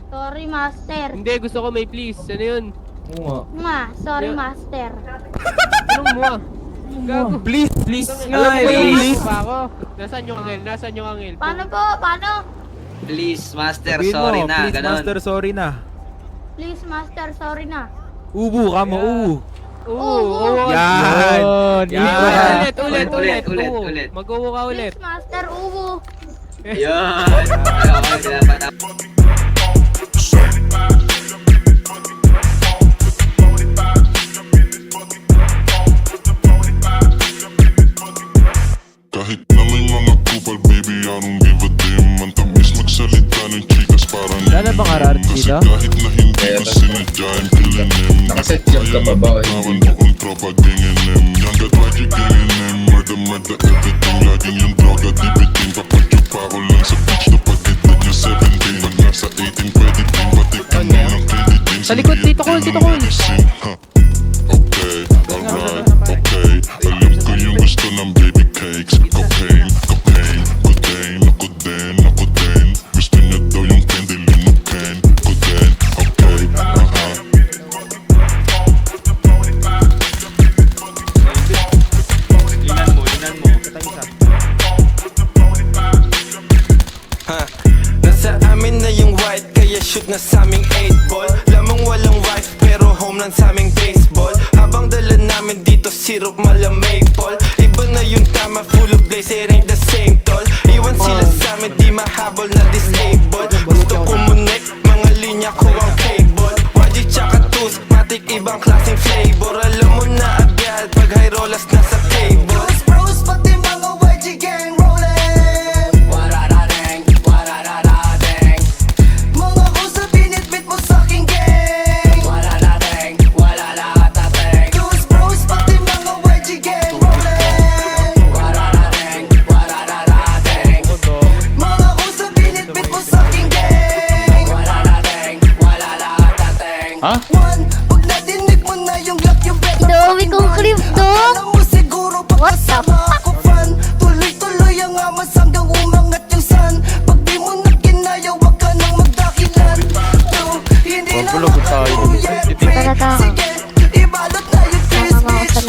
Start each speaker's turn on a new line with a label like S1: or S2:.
S1: Sorry, master.
S2: Hindi, gusto ko may please. Ano yun?
S3: Oo
S1: Sorry,
S2: Yeah.
S1: master.
S2: Anong mo? Gago.
S3: Please, please
S2: Alam
S3: nga,
S2: ko yung
S3: please.
S2: pa ako. Nasaan yung angel? Nasaan yung angel?
S1: Paano po? Paano?
S4: Please, master,
S3: Sabihin
S4: sorry
S3: mo,
S4: na,
S3: please,
S4: ganon.
S3: master, sorry na.
S1: Please, master. Sorry na.
S3: Ubu ka mo,
S2: Yeah.
S3: ubu.
S2: Oo.
S3: Yan. Yan.
S4: Ulit.
S2: Mag-uwo ka ulit.
S1: Please, master. Uwu.
S4: Yan. Okay, dapat.
S5: Kahit na may mga kupal, baby, I don't give a damn. Ang tamis magsalita ng chikas parang
S3: Wala bang RRT
S5: Kasi
S3: dito?
S5: kahit na hindi ko sinadya, I'm killing him.
S6: Nakaset job ka pa ba?
S5: Tawan doon tropa, gingin him. Young got why you gingin him. Murder, everything. Laging yung droga, di bitin. Papagyo pa ako lang sa beach. Napag-edad nyo 17. Pag nasa 18, pwede din. Patikin mo ng candy din.
S2: Sa likod, Tito Cole, Tito Cole.
S5: Okay, alright, okay. Alam ko yung gusto ng baby cakes. Cocaine, cocaine, cocaine. Ako din, ako din. Gusto niya daw yung candy limukin. Ako din, okay,
S4: Linan mo.
S7: Nasa amin na yung white, kaya shoot na sa aming 8 ball. Lamang walang wife, pero home lang sa aming baseball. Habang dala namin dito, syrup mala maple. Iba na yung tama, full of blaze, it ain't the same tol. Iwan sila sa amin, di mahabol na disable. Gusto kumunik, mga linya ko ang cable. YG tsaka Tools, matik ibang klaseng flavor. Alam mo na agad, pag high rollers nasa table. Bros, pati mga YG gang rollin'. Mga uso, binitbit mo sa'king gang. Those bros, pati mga YG gang rollin'. Mga uso, binitbit mo sa'king gang. One, pag nadinig mo na yung lock, yung bet na
S1: Dami kong clip to.
S7: alam mo siguro pagkasama ako fan. Tuloy-tuloy ang amas hanggang umangat yung sun. Pag di mo na kinaya, wag ka nang magdakilan. Hindi na
S3: Pagulog tayo.
S7: makakuyan,
S1: Tara, tara.
S7: sige, ibalot na yung
S1: Tama,
S7: twist, bitch.